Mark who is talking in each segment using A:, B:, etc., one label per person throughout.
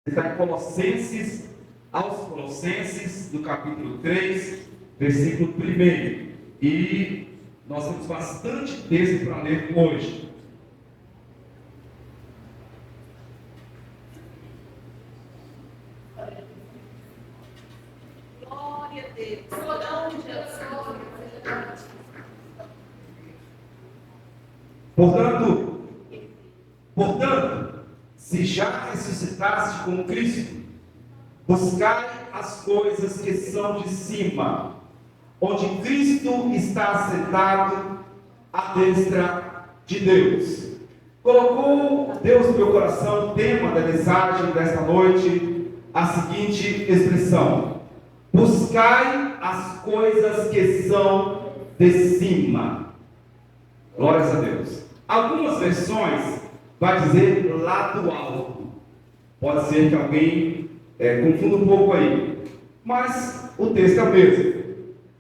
A: Está em Colossenses, aos Colossenses, do capítulo 3, versículo 1. E nós temos bastante texto para ler hoje.
B: Glória a Deus.
A: Portanto, se já ressuscitaste com Cristo, buscai as coisas que são de cima, onde Cristo está assentado à destra de Deus. Colocou Deus no meu coração o tema da mensagem desta noite, a seguinte expressão: buscai as coisas que são de cima. Glórias a Deus. Algumas versões vai dizer lá do alto. Pode ser que alguém confunda um pouco aí, mas o texto é o mesmo.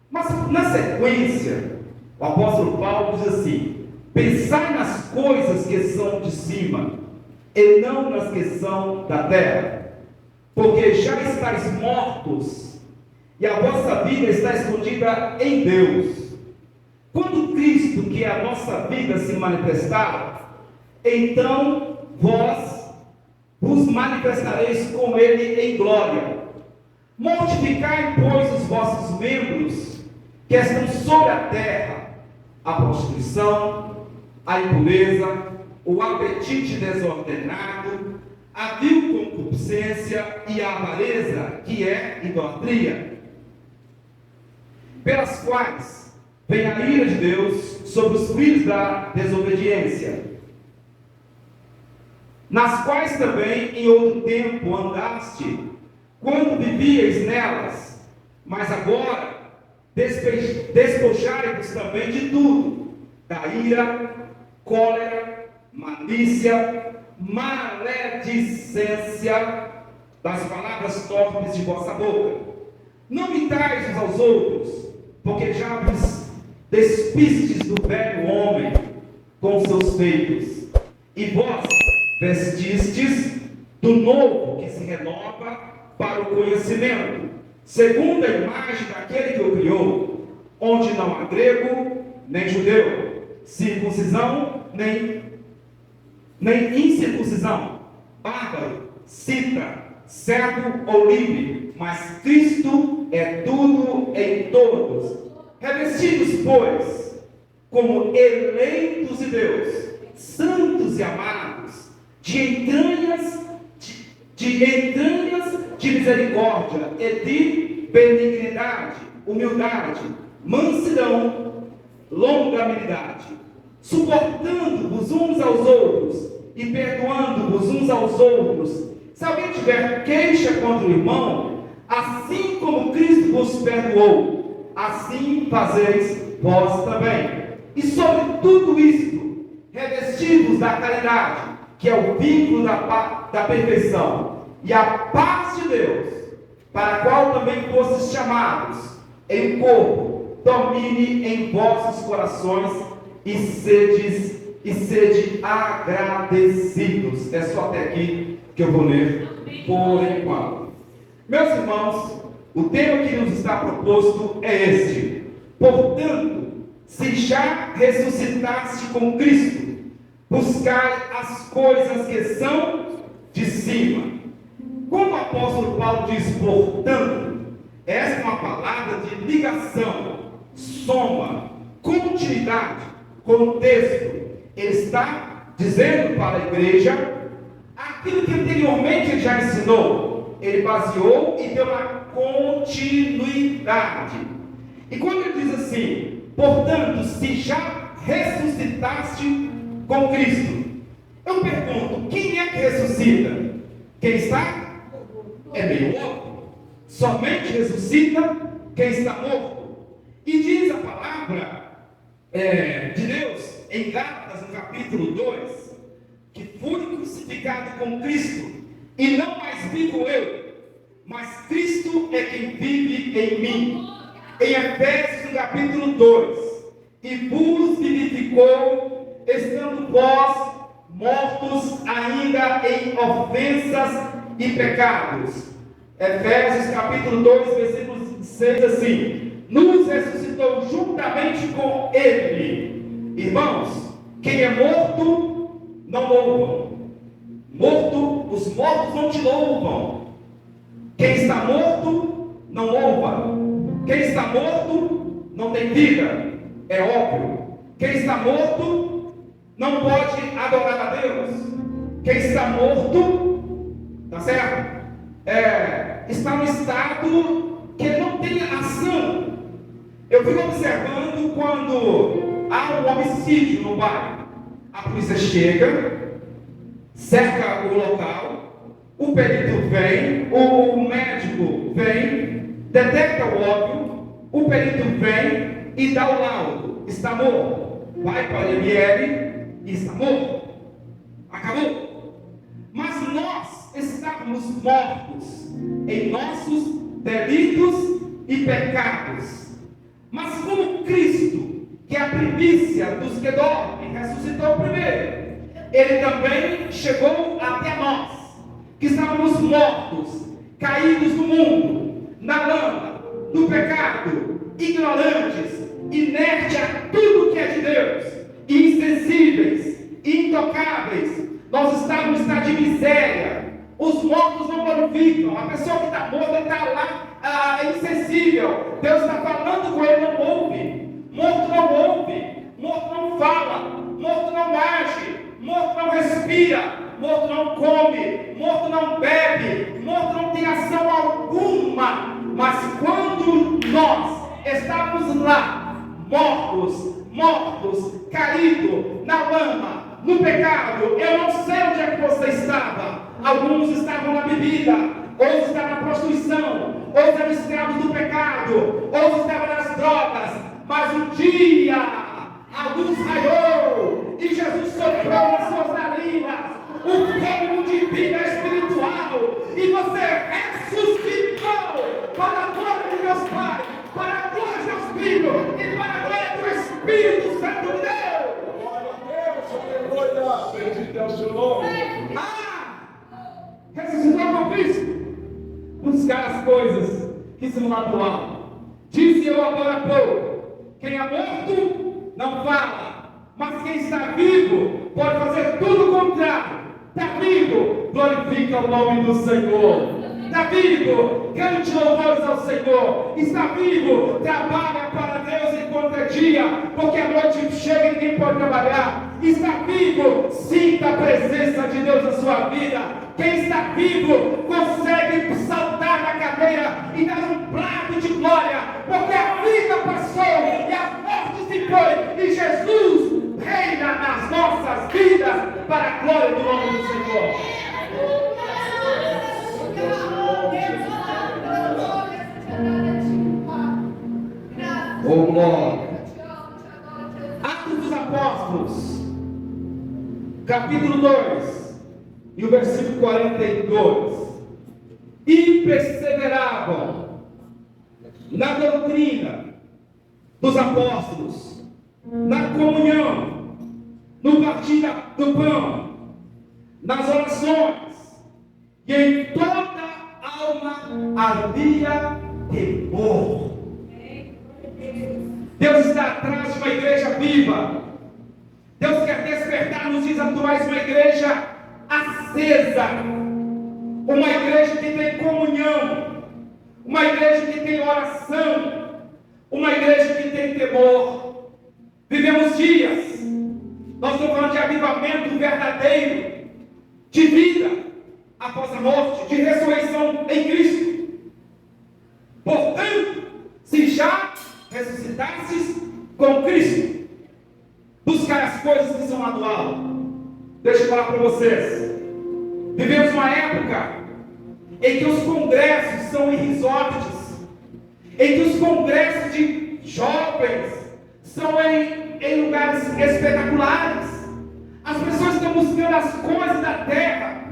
A: Mas na sequência, o apóstolo Paulo diz assim: pensai nas coisas que são de cima, e não nas que são da terra, porque já estáis mortos, e a vossa vida está escondida em Deus. Quando Cristo, que é a nossa vida, se manifestar, então vós vos manifestareis com Ele em glória. Mortificai, pois, os vossos membros que estão sobre a terra: a prostituição, a impureza, o apetite desordenado, a vil concupiscência e a avareza, que é idolatria, pelas quais vem a ira de Deus sobre os filhos da desobediência, nas quais também em outro tempo andaste, quando vivíeis nelas, mas agora despojai-vos também de tudo: da ira, cólera, malícia, maledicência, das palavras torpes de vossa boca. Não mintais uns aos outros, porque já vos despistes do velho homem com seus feitos, e vós vestistes do novo, que se renova para o conhecimento, segundo a imagem daquele que o criou, onde não há grego nem judeu, circuncisão nem incircuncisão, bárbaro, cita, servo ou livre, mas Cristo é tudo em todos. Revestidos, pois, como eleitos de Deus, santos e amados, de entranhas de misericórdia e de benignidade, humildade, mansidão, longanimidade, suportando-vos uns aos outros e perdoando-vos uns aos outros. Se alguém tiver queixa contra o irmão, assim como Cristo vos perdoou, assim fazeis vós também. E sobre tudo isto, revesti-vos da caridade, que é o vínculo da perfeição, e a paz de Deus, para a qual também fostes chamados em corpo, domine em vossos corações, e sede agradecidos. É só até aqui que eu vou ler por enquanto. Meus irmãos, o tema que nos está proposto é este: portanto, se já ressuscitaste com Cristo, buscai as coisas que são de cima. Como o apóstolo Paulo diz, portanto, essa é uma palavra de ligação, soma, continuidade, contexto. Ele está dizendo para a igreja aquilo que anteriormente ele já ensinou. Ele baseou e deu uma continuidade. E quando ele diz assim: portanto, se já ressuscitaste com Cristo, eu pergunto: quem é que ressuscita? Quem está? É meio óbvio. Somente ressuscita quem está morto. E diz a palavra de Deus em Gálatas, no capítulo 2, que fui crucificado com Cristo, e não mais vivo eu, mas Cristo é quem vive em mim. Em Efésios, no capítulo 2, e vos vivificou, estando vós mortos ainda em ofensas e pecados. Efésios capítulo 2, versículo 6, assim: nos ressuscitou juntamente com Ele. Irmãos, quem é morto não louva. Os mortos não te louvam. Quem está morto não louva. Quem está morto não tem vida. É óbvio. Quem está morto não pode adorar a Deus. Quem está morto, tá certo? Está no estado que não tem ação. Eu fico observando quando há um homicídio no bairro. A polícia chega, cerca o local, o perito vem, o médico vem, detecta o óbvio, o perito vem e dá o laudo. Está morto. Vai para o ML e está morto. Acabou. Mas nós estávamos mortos em nossos delitos e pecados. Mas como Cristo, que é a primícia dos que dormem, ressuscitou primeiro, Ele também chegou até nós, que estávamos mortos, caídos no mundo, na lama, no pecado, ignorantes, inertes a tudo que é de Deus, insensíveis, intocáveis. Nós estávamos em estado de miséria. Os mortos não glorificam. A pessoa que está morta está lá insensível. Deus está falando com ele, não ouve. Morto não ouve. Morto não fala. Morto não age. Morto não respira. Morto não come. Morto não bebe. Morto não tem ação alguma. Mas quando nós estávamos lá, mortos, caídos na lama, no pecado, eu não sei onde é que você estava. Alguns estavam na bebida, outros estavam na prostituição, outros eram escravos do pecado, outros estavam nas drogas. Mas um dia a luz raiou e Jesus soprou nas suas narinas um fogo de vida espiritual, e você ressuscitou para a glória de Deus Pai, para a glória de Deus Filho e para a glória do Espírito Santo de Deus.
B: Bendito é o seu nome.
A: Ressuscitou com Cristo. Buscar as coisas que são natural. Disse eu agora há pouco: quem é morto não fala, mas quem está vivo pode fazer tudo o contrário. Está vivo, glorifica o nome do Senhor. Está vivo, cante louvores ao Senhor. Está vivo, trabalha para Deus enquanto é dia, porque a noite chega e ninguém pode trabalhar. Está vivo, sinta a presença de Deus na sua vida. Quem está vivo consegue saltar na cadeira e dar um brado de glória, porque a vida passou e a morte se foi, e Jesus reina nas nossas vidas para a glória do nome do Senhor. Oh, glória. Atos dos Apóstolos, capítulo 2, e o versículo 42. E perseveravam na doutrina dos apóstolos, na comunhão, no partir do pão, nas orações, e em toda alma havia temor. Deus está atrás de uma igreja viva. Deus quer despertar nos dias atuais uma igreja acesa, uma igreja que tem comunhão, uma igreja que tem oração, uma igreja que tem temor. Vivemos dias, nós estamos falando de avivamento verdadeiro, de vida após a morte, de ressurreição em Cristo. Portanto, se já ressuscitasses com Cristo, buscar as coisas que são lá do alto. Deixa eu falar para vocês. Vivemos uma época em que os congressos são irrisórios, em que os congressos de jovens são em lugares espetaculares. As pessoas estão buscando as coisas da terra.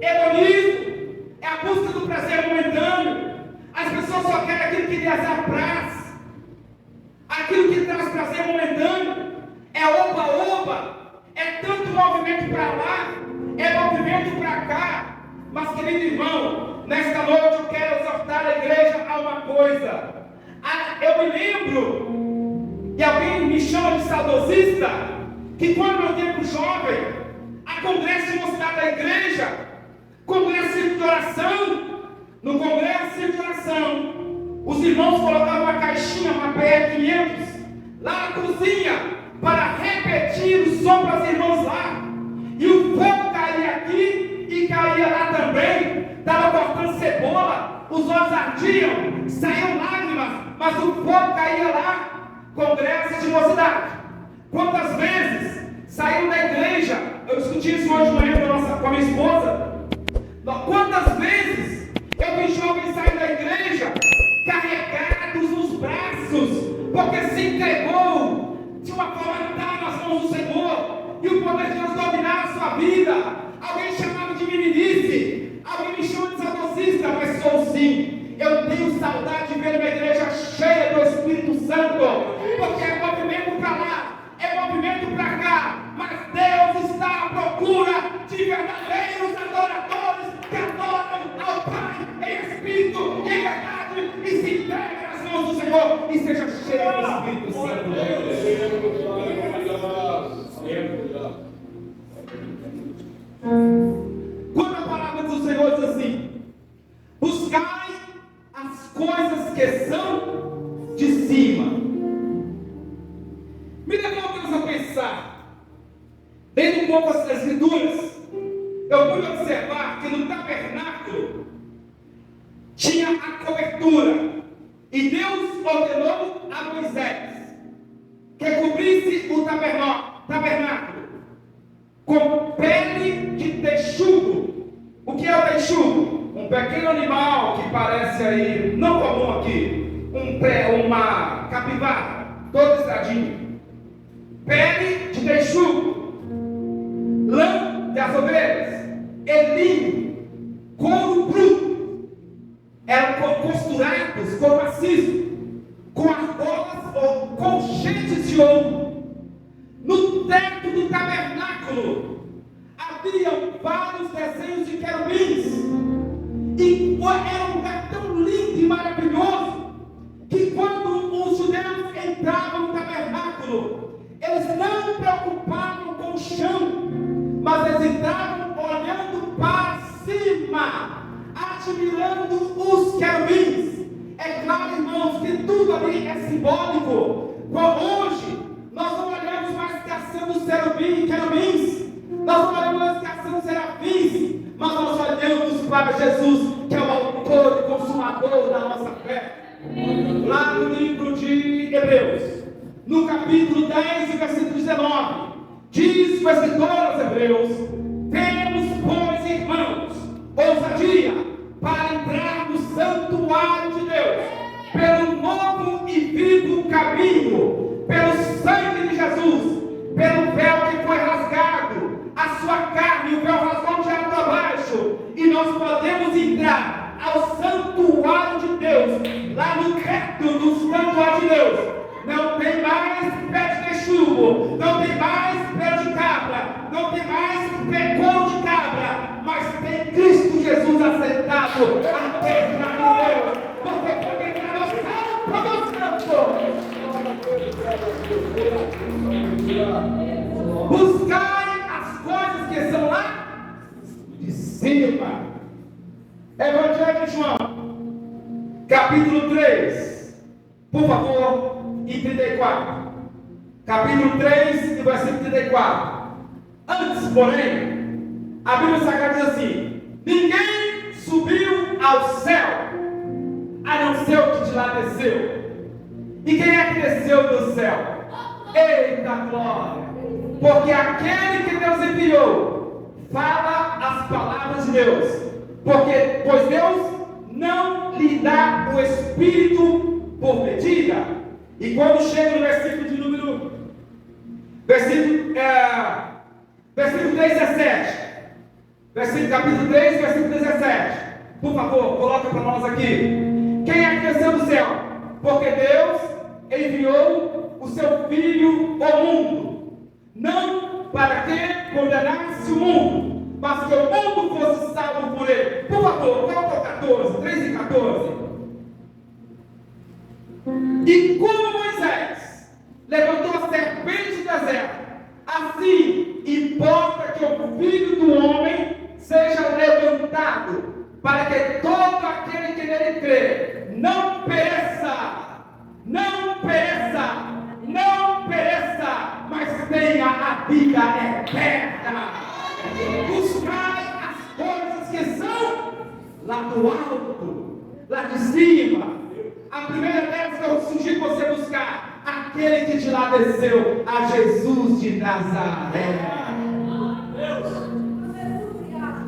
A: Hedonismo é a busca do prazer momentâneo. As pessoas só querem aquilo que lhes apraz, aquilo que traz prazer momentâneo. É oba-oba, é tanto movimento para lá, é movimento para cá. Mas, querido irmão, nesta noite eu quero exortar a igreja a uma coisa. Eu me lembro, e alguém me chama de saudosista, que quando eu tempo jovem, a congresso de mocidade da igreja, congresso de oração, no congresso de oração, os irmãos colocavam uma caixinha, uma PR500, lá na cozinha, para repetir o som para os irmãos lá. E o fogo caía aqui e caía lá também. Estava cortando cebola, os olhos ardiam, saíam lágrimas, mas o fogo caía lá. Congresso de mocidade. Quantas vezes saíram da igreja? Eu discuti isso hoje de manhã com a minha esposa. Quantas vezes eu vi jovens sair da igreja carregados nos braços, porque se entregou de uma forma tal nas mãos do Senhor, e o poder de Deus dominar a sua vida. Alguém chamava de meninice, alguém me chama de saudosista, mas sou sim. Eu tenho saudade de ver uma igreja cheia do Espírito Santo, porque é movimento para lá, é movimento para cá, mas Deus está à procura de verdadeiros adoradores que adoram ao Pai em espírito e em verdade e se entregam nas mãos do Senhor e seja cheio do Espírito Santo. Quando a palavra do Senhor diz assim: buscai as coisas que são de cima. Me levou Deus a pensar, dentro um pouco as escrituras, eu pude observar que no tabernáculo tinha a cobertura, e Deus ordenou a Moisés que cobrisse o tabernáculo com pele de texugo. O que é o texugo? Um pequeno animal que parece aí, não comum aqui, uma capivara, todo estradinho. Pele de texugo, lã das ovelhas, linho, couro bruto, eram costurados com maciço, com argolas ou colchetes de ouro. No teto do tabernáculo haviam vários desenhos de querubins, e era um lugar tão lindo e maravilhoso que quando os judeus entravam no tabernáculo, eles não preocupavam com o chão, mas eles entravam olhando para cima, admirando os querubins. É claro, irmãos, que tudo ali é simbólico. Hoje nós não olhamos mais caçando querubins, nós não olhamos mais caçando serafins, mas nós olhamos para Jesus, que é o autor e consumador da nossa fé. Lá no livro de Hebreus, no capítulo 10, versículo 19, diz o escritor aos Hebreus: temos, pois, irmãos, ousadia para entrar no santuário de Deus, pelo novo e vivo caminho, pelo sangue de Jesus, pelo véu que foi rasgado, a sua carne, o véu rasgou de alto a baixo, e nós podemos entrar ao santuário de Deus, lá no teto do santuário de Deus. Não tem mais pé de texugo, não tem mais pé de cabra, não tem mais couro de cabra, mas tem Cristo Jesus assentado à destra de Deus. Você pode entrar no santo. Buscai as coisas que são lá de cima. Evangelho de João, capítulo 3, por favor, e 34. Capítulo 3, e versículo 34. Antes, porém, a Bíblia Sagrada diz assim: ninguém subiu ao céu, a não ser o que de lá desceu. E quem é que desceu do céu? Eita glória! Porque aquele que Deus enviou fala as palavras de Deus. Pois Deus não lhe dá o Espírito por medida. E quando chega no versículo de número versículo 3, 17, capítulo 3, versículo 17, por favor, coloca para nós aqui: quem é que desceu do céu? Porque Deus enviou o seu Filho ao mundo, não para que condenasse o mundo, mas que o mundo fosse salvo por ele. Por favor, qual é o 14? 3 e 14. E como Moisés levantou a serpente do deserto, assim importa que o Filho do Homem seja levantado, para que todo aquele que nele crê não pereça, não pereça, não pereça, mas tenha a vida eterna. Buscai as coisas que são lá do alto, lá de cima. A primeira delas que eu sugiro você buscar, aquele que de lá desceu, a Jesus de Nazaré.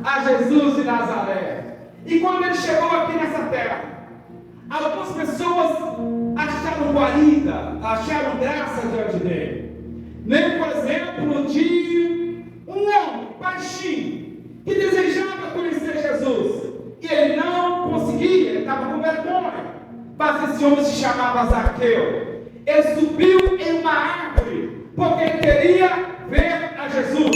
A: A Jesus de Nazaré. E quando ele chegou aqui nessa terra, algumas pessoas acharam guarida, acharam graça diante dele. Nem, por exemplo, de um homem baixinho que desejava conhecer Jesus e ele não conseguia, ele estava com vergonha. Mas esse homem se chamava Zaqueu. Ele subiu em uma árvore porque ele queria ver a Jesus.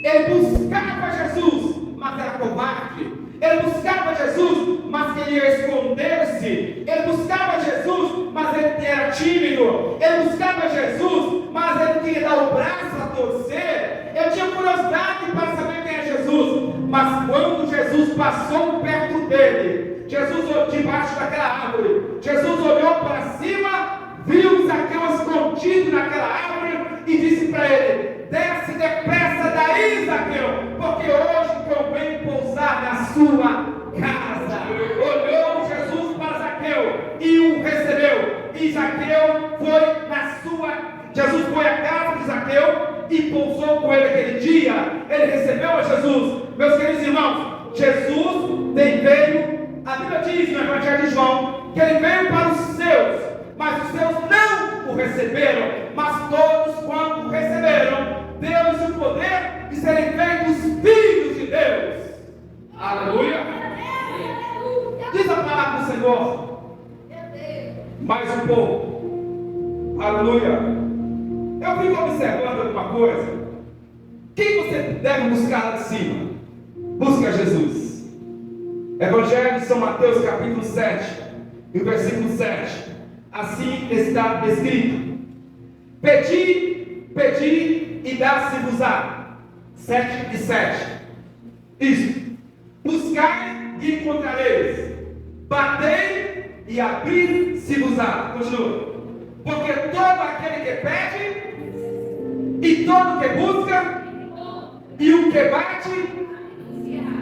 A: Ele buscava Jesus, mas era covarde. Ele buscava Jesus, mas queria esconder-se. Ele buscava Jesus, mas ele era tímido. Ele buscava Jesus, mas ele queria dar o braço a torcer. Ele tinha curiosidade para saber quem é Jesus. Mas quando Jesus passou perto dele, Jesus debaixo daquela árvore, Jesus olhou para cima, viu Zaqueu escondido naquela árvore e disse para ele: desce depressa daí, Zaqueu, porque hoje convém pousar na sua casa. Olhou Jesus para Zaqueu e o recebeu. E Zaqueu foi na sua. Jesus foi à casa de Zaqueu e pousou com ele aquele dia. Ele recebeu a Jesus. Meus queridos irmãos, Jesus veio. A Bíblia diz no Evangelho de João que ele veio para os seus, mas os seus não o receberam. Mas todos quanto o receberam, deu-lhes o poder de serem feitos filhos de Deus. Aleluia! Diz a palavra do Senhor. Mais um pouco. Aleluia! Eu fico observando alguma coisa. Quem você deve buscar lá de cima? Busca Jesus. Evangelho de São Mateus, capítulo 7, e o versículo 7. Assim está escrito: pedi, pedi e dá-se-vos-á. 7 e 7. Isso. Buscai e encontrareis. Batei e abrir-se-vos-á. Continua. Porque todo aquele que pede, e todo que busca, e o que bate,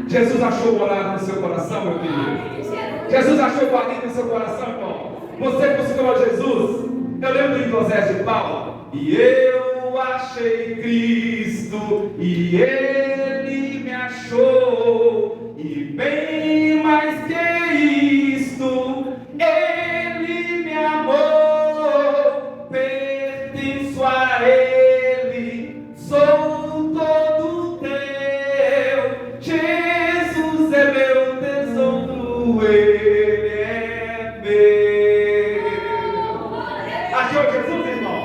A: Jesus achou morada no seu coração, meu querido. Jesus achou guarida no seu coração, irmão. Você buscou a Jesus. Eu lembro em José de Paulo. E eu achei Cristo, e Ele me achou. E bem mais que isto, Ele me amou. Pertenço a Ele, sou todo teu. Jesus é meu tesouro, Ele é meu. Achou Jesus, irmão?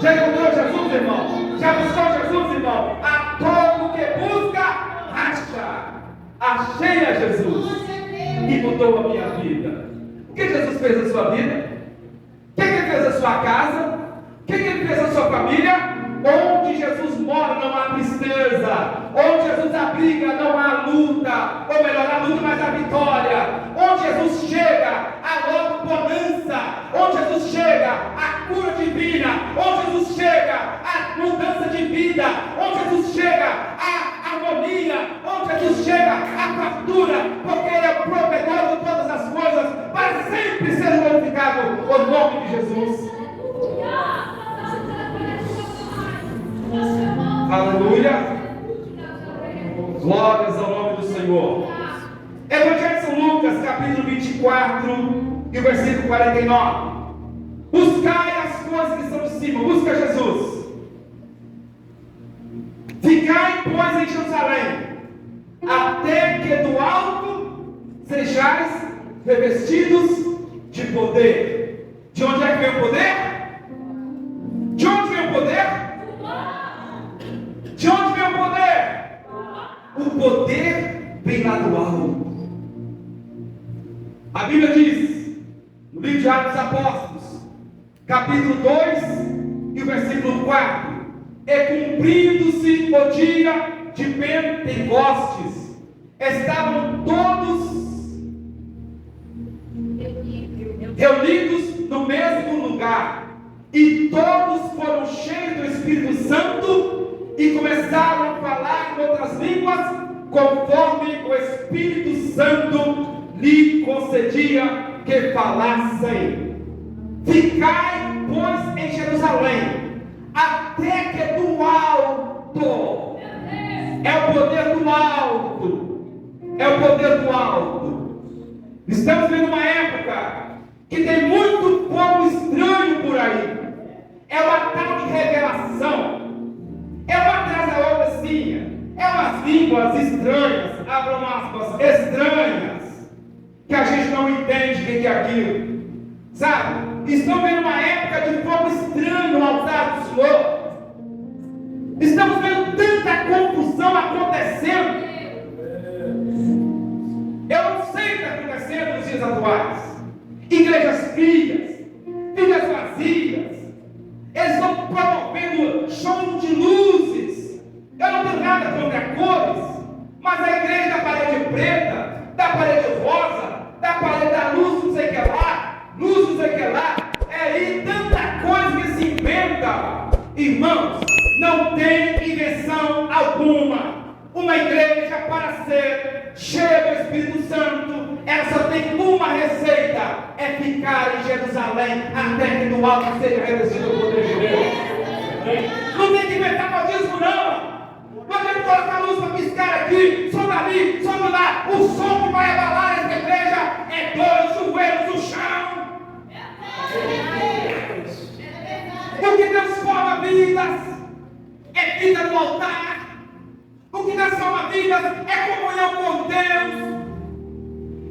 A: Já encontrou Jesus, irmão? Já buscou Jesus, irmão? A todo que busca, acha. Achei a Jesus e mudou a minha vida. O que Jesus fez na sua vida? O que Ele fez na sua casa? O que Ele fez na sua família? Onde Jesus mora não há tristeza. Onde Jesus abriga não há luta. Ou melhor, a luta, mas a vitória. Onde Jesus chega, há logo bonança. Onde Jesus chega, a cura divina. Onde Jesus chega, a mudança de vida. Onde Jesus chega, a harmonia. Onde Jesus chega, a fartura. Porque Ele é o provedor de todas as coisas, para sempre ser glorificado o nome de Jesus. Aleluia. Glórias ao nome do Senhor. Evangelho de São Lucas, capítulo 24 e o versículo 49. Buscai as coisas que são de cima. Busca Jesus. Ficai, pois, em Jerusalém, até que do alto sejais revestidos de poder. De onde é que vem o poder? De onde vem o poder? De onde vem o poder? O poder A Bíblia diz, no livro de Atos dos Apóstolos, capítulo 2 e o versículo 4: e cumprindo-se o dia de Pentecostes, estavam todos reunidos no mesmo lugar, e todos foram cheios do Espírito Santo e começaram a falar em outras línguas, conforme o Espírito Santo lhe concedia que falassem. Ficai, pois, em Jerusalém, até que do alto, é o poder do alto, é o poder do alto. Estamos vivendo uma época que tem muito povo estranho por aí. É uma tal de revelação, é uma atrás da outra assim, é umas línguas estranhas, abram aspas, estranhas, que a gente não entende o que é aquilo, sabe? Estamos vendo uma época de povo estranho no altar do Senhor. Estamos vendo tanta confusão acontecendo. Eu não sei o que está acontecendo nos dias atuais. Igrejas frias, vidas vazias. Eles estão promovendo show de luzes. Eu não tenho nada contra cores, mas a igreja da parede preta, da parede rosa, da parede da luz não sei o que lá, luz não sei o que lá, é aí tanta coisa que se inventa. Irmãos, não tem invenção alguma. Uma igreja, para ser cheia do Espírito Santo, ela só tem uma receita: é ficar em Jerusalém até que do alto seja revestido o poder de Deus. Não tem que inventar modismo, não. Não tem que colocar a luz para piscar aqui, som dali, som lá. O som que vai abalar essa igreja é dois joelhos no chão. O que transforma vidas é vida no altar. O que transforma vidas é comunhão com Deus.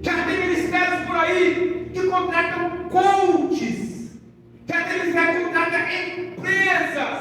A: Já tem ministérios por aí que contratam coaches. Já tem ministérios que contratam empresas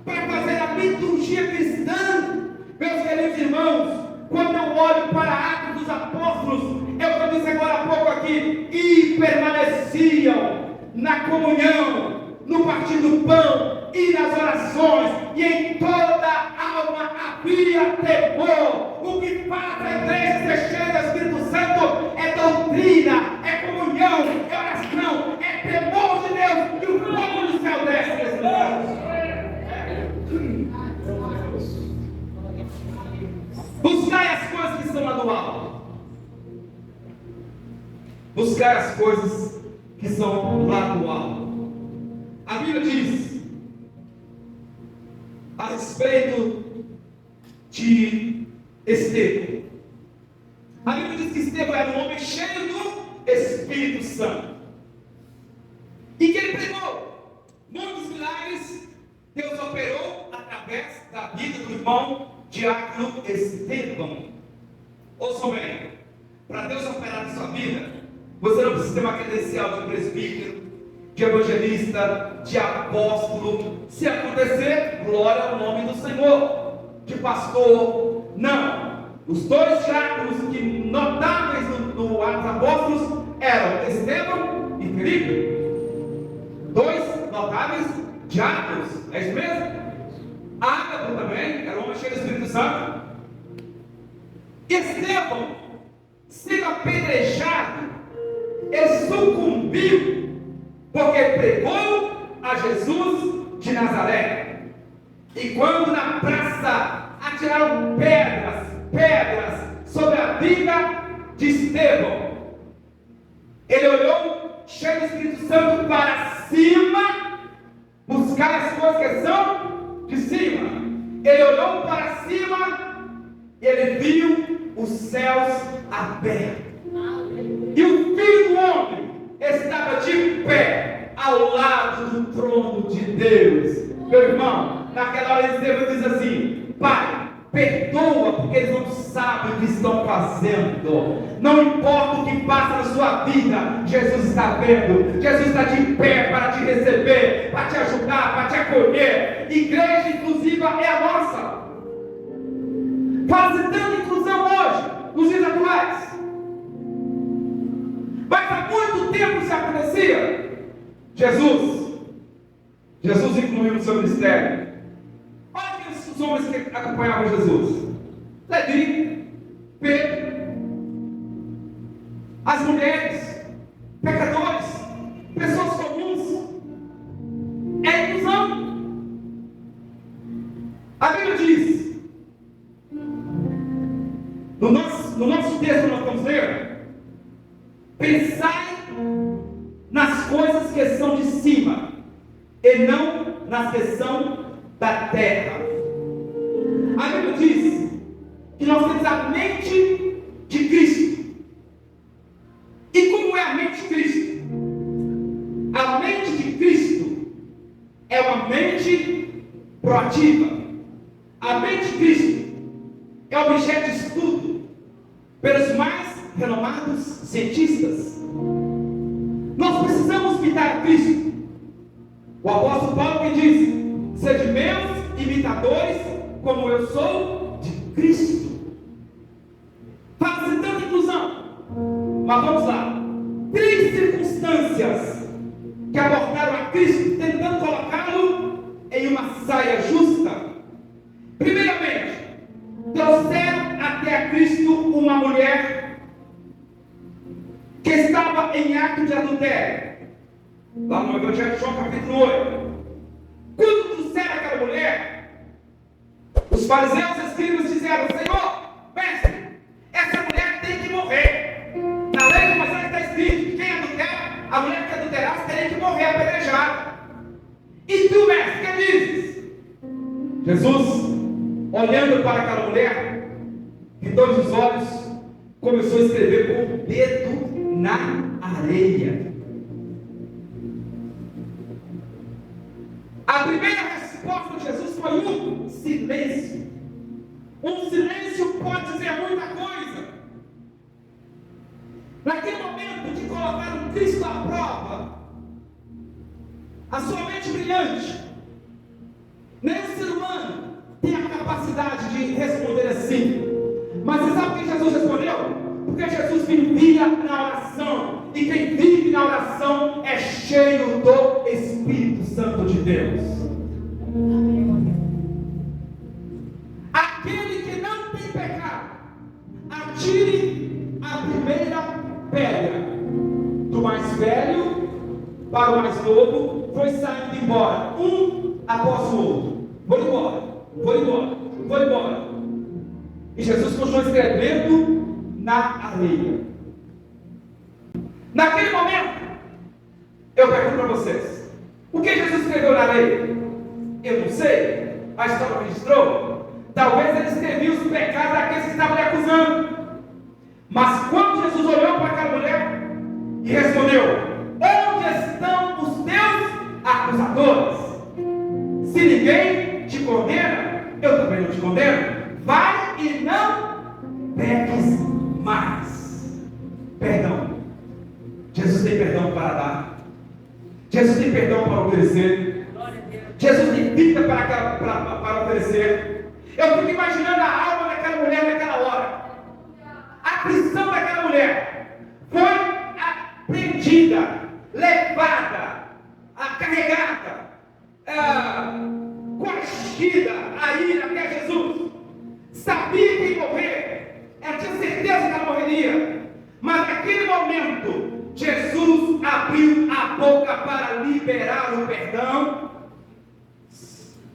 A: para fazer a liturgia cristã. Meus queridos irmãos, quando eu olho para Atos dos Apóstolos, eu disse agora há pouco aqui, e permaneciam na comunhão, no partir do pão e nas orações, e em toda alma havia temor. O que faz a igreja ser cheia do Espírito Santo é doutrina, é comunhão, é oração, é temor de Deus, e o fogo do céu desce nesse lugar. Buscai as coisas que estão lá do alto. Buscai as coisas que são lá do alto. A Bíblia diz a respeito de Estevão. A Bíblia diz que Estevão era um homem cheio do Espírito Santo e que ele pregou muitos milagres. Deus operou através da vida do irmão diácono Estevão. Ouçam bem, para Deus operar na sua vida, você não precisa ter uma credencial de presbítero, de evangelista, de apóstolo. Se acontecer, glória ao nome do Senhor. De pastor, não. Os dois diáconos que notáveis no Atos dos Apóstolos eram Estevão e Filipe. Dois notáveis diáconos, é isso mesmo? Ágabo também, era um homem cheio do Espírito Santo. Estevão, sendo apedrejado, ele sucumbiu, porque pregou a Jesus de Nazaré. E quando na praça atiraram pedras sobre a vida de Estevão, ele olhou cheio do Espírito Santo para cima, buscar as coisas que são de cima. Ele olhou para cima e ele viu os céus abertos. E o Filho do Homem estava de pé ao lado do trono de Deus. Meu irmão, naquela hora Estevão diz assim: Pai, perdoa, porque eles não sabem o que estão fazendo. Não importa o que passa na sua vida, Jesus está vendo. Jesus está de pé para te receber, para te ajudar, para te acolher. Igreja inclusiva é a nossa. Faz tanta inclusão hoje, nos dias atuais. Mas muito tempo isso acontecia? Jesus incluiu no seu ministério. Olha quem os homens que acompanhavam Jesus: Levi, Pedro, as mulheres, pecadores, pessoas comuns. É inclusão. A Bíblia diz, no nosso texto nós estamos lendo: pensai nas coisas que são de cima, e não nas que são da terra. A Bíblia diz que nós temos a mente de Cristo. E como é a mente de Cristo? A mente de Cristo é uma mente proativa. A mente de Cristo é objeto de estudo pelos mais renomados cientistas. Nós precisamos imitar a Cristo. O apóstolo Paulo que diz: sede meus imitadores, como eu sou de Cristo. Fala-se tanta inclusão, mas vamos lá. 3 circunstâncias que abordaram a Cristo, tentando colocá-lo em uma saia justa. Primeiramente, trouxeram até a Cristo uma mulher que estava em ato de adultério. Lá no Evangelho de João, capítulo 8. Quando trouxeram aquela mulher, os fariseus e escribas disseram: Senhor, mestre, essa mulher tem que morrer. Na lei de Moisés está escrito que quem adultera, a mulher que adulterasse teria que morrer apedrejada. E tu, mestre, que dizes? Jesus, olhando para aquela mulher, fitou os olhos, começou a escrever com o dedo na areia. A primeira resposta de Jesus foi um silêncio. Um silêncio pode dizer muita coisa. Naquele momento de colocar um Cristo à prova, a sua mente brilhante, nenhum ser humano tem a capacidade de responder assim. Mas você sabe por que Jesus respondeu? Porque Jesus vivia na oração. E quem vive na oração é cheio do Espírito Santo de Deus. Aquele que não tem pecado, atire a primeira pedra. Do mais velho para o mais novo, foi saindo embora, um após o outro. Vou embora. E Jesus continuou escrevendo na areia. Naquele momento, eu pergunto para vocês: o que Jesus escreveu na areia? Eu não sei, a história registrou. Talvez ele escrevia os pecados daqueles que estavam lhe acusando. Mas quando Jesus olhou para aquela mulher e respondeu: onde estão os teus acusadores? Se ninguém te condena, eu também não te condeno. Vai e não peques mais. Perdão. Jesus tem perdão para dar. Jesus tem perdão para oferecer. Jesus tem vida para oferecer. Eu fico imaginando a alma daquela mulher naquela hora. A prisão daquela mulher foi apreendida, levada, carregada, coagida a ir até Jesus. Sabia que ia morrer. Ela tinha certeza que ela morreria. Mas naquele momento, Jesus abriu a boca para liberar o perdão.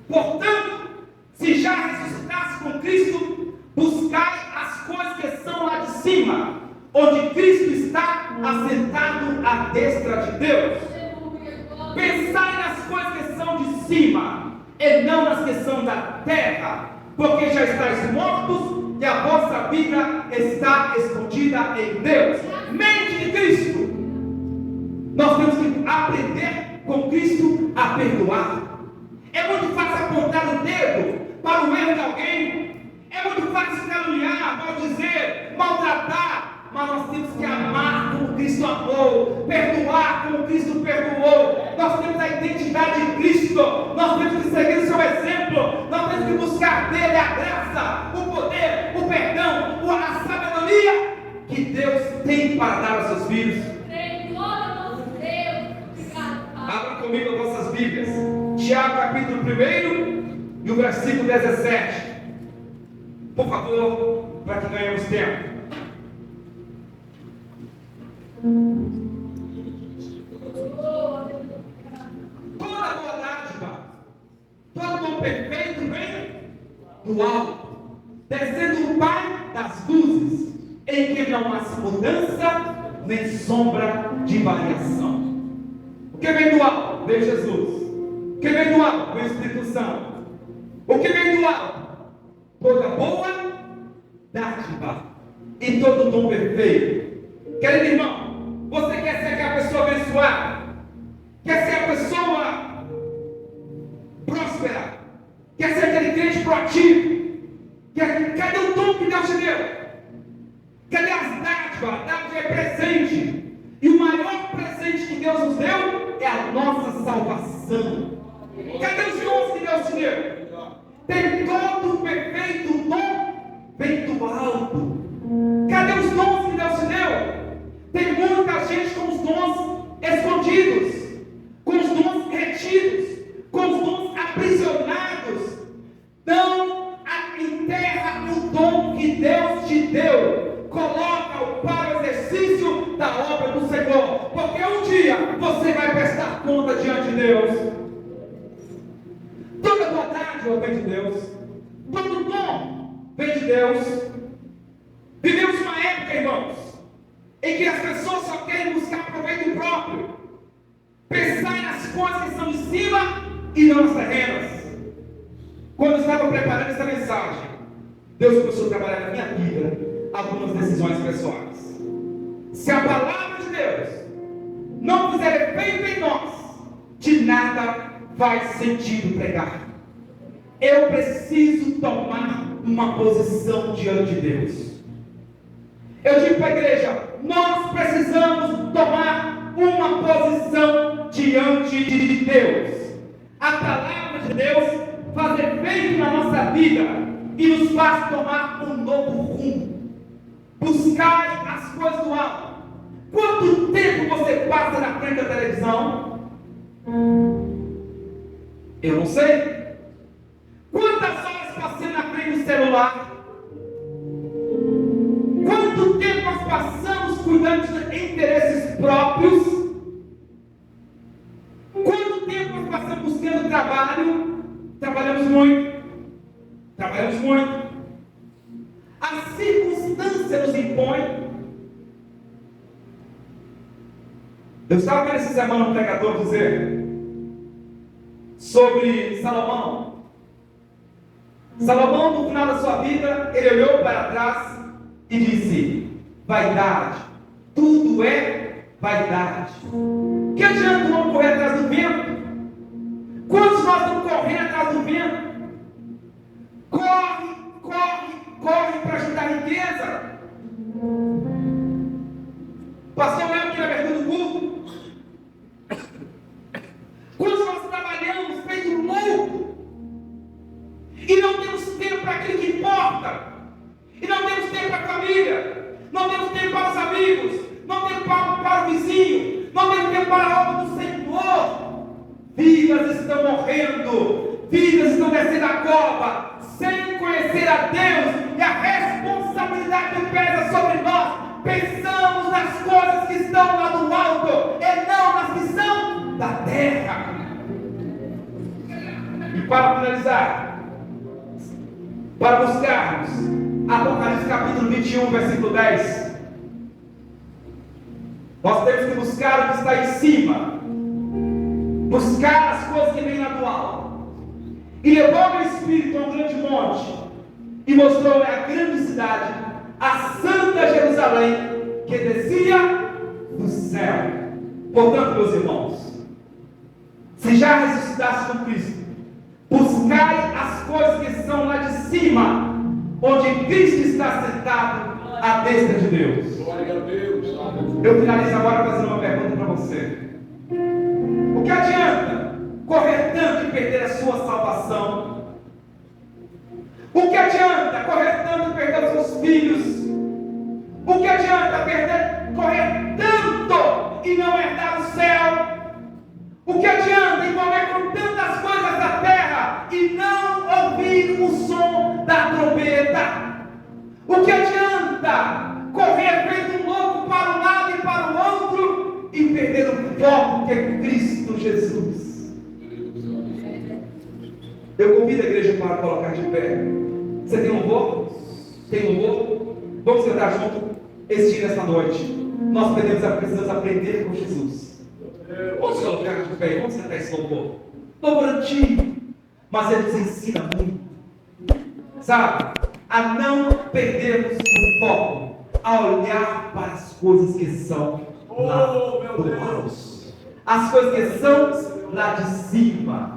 A: Portanto, se já ressuscitasse com Cristo, buscai as coisas que são lá de cima, onde Cristo está assentado à destra de Deus. Pensai nas coisas que são de cima, e não nas que são da terra, porque já estáis mortos, e a vossa vida está escondida em Deus. Mente de Cristo. Nós temos que aprender com Cristo a perdoar. É muito fácil apontar o dedo para o erro de alguém. É muito fácil caluniar, maldizer, maltratar. Mas nós temos que amar como Cristo amou, perdoar como Cristo perdoou. Nós temos a identidade de Cristo. Nós temos que seguir o seu exemplo. Nós temos que buscar dele a graça, o poder, o perdão, a sabedoria que Deus tem para dar aos seus filhos. 1 e o versículo 17. Por favor, para que ganhemos tempo. Toda boa dádiva, todo dom perfeito vem do alto, descendo o Pai das luzes, em que não há mudança nem sombra de variação. O que vem do alto? Vem Jesus. O que vem do alto? Vem o Espírito Santo. O que vem do alto? Toda boa dádiva e todo dom perfeito. Querido irmão, você quer ser aquela pessoa abençoada? Quer ser a pessoa próspera? Quer ser aquele crente proativo? Cadê o dom que Deus te deu? Cadê as dádivas? A dádiva é presente. E o maior presente que Deus nos deu é a nossa salvação. Cadê os dons que Deus te deu? Tem todo o perfeito dom vem do alto. Cadê os dons que Deus te deu? Tem muita gente com os dons escondidos, com os dons retidos, com os dons aprisionados. Não enterra o dom que Deus te deu. Coloca-o para o exercício da obra do Senhor, porque um dia você vai prestar conta diante de Deus. Toda boa dádiva vem de Deus, todo dom vem de Deus. Vivemos uma época, irmãos, em que as pessoas só querem buscar proveito próprio, pensar nas coisas que são de cima e não nas terrenas. Quando eu estava preparando essa mensagem, Deus começou a trabalhar na minha vida algumas decisões pessoais. Se a palavra de Deus não fizer efeito em nós, de nada faz sentido pregar. Eu preciso tomar uma posição diante de Deus. Eu digo para a igreja, nós precisamos tomar uma posição diante de Deus. A palavra de Deus faz efeito na nossa vida e nos faz tomar um novo rumo. Buscai as coisas do alto. Quanto tempo você passa na frente da televisão? Eu não sei. Quantas horas passei na frente do celular? Quanto tempo nós passamos cuidando de interesses próprios? Quanto tempo nós passamos buscando trabalho? Trabalhamos muito. A circunstância nos impõe. Eu estava vendo essa semana um pregador dizer sobre Salomão. Salomão, no final da sua vida, ele olhou para trás e disse: vaidade, tudo é vaidade. Que adianta o homem correr atrás do vento? Quantos nós estamos correndo atrás do vento? Corre para ajudar a riqueza. Pastor, lembra que na abertura do culto? Quantos nós trabalhamos feito louco e não temos tempo para aquilo que importa, e não temos tempo para a família, não temos tempo para os amigos, não temos tempo para o vizinho, não temos tempo para a obra do Senhor. Vidas estão morrendo, vidas estão descendo a cova, sem conhecer a Deus, e a responsabilidade que pesa sobre nós. Pensamos nas coisas que estão lá do alto, e não nas que são da terra. E para finalizar, para buscarmos Apocalipse capítulo 21, versículo 10, nós temos que buscar o que está em cima, buscar as coisas que vêm lá do alto. E levou meu espírito a um grande monte e mostrou-me a grande cidade, a santa Jerusalém, que descia do céu. Portanto, meus irmãos, se já ressuscitaste com Cristo, buscai as coisas que são lá de cima, onde Cristo está sentado à destra de Deus. Glória a Deus. Eu finalizo agora fazendo uma pergunta para você. O que adianta correr tanto e perder a sua salvação? O que adianta correr tanto e perder os seus filhos? O que adianta correr tanto e não herdar o céu? O que adianta envolver com tantas coisas da terra ouvimos o som da trombeta. O que adianta correr feito um louco para um lado e para o outro e perder o foco que é Cristo Jesus? Eu convido a igreja para colocar de pé. Você tem louvor? Tem louvor? Vamos cantar junto esse dia, nessa noite. Nós precisamos aprender com Jesus. Vamos colocar de pé, vamos cantar esse louvor. Louvor antigo, mas ele nos ensina muito, sabe, a não perdermos o foco, a olhar para as coisas que são lá do alto, as coisas que são lá de cima.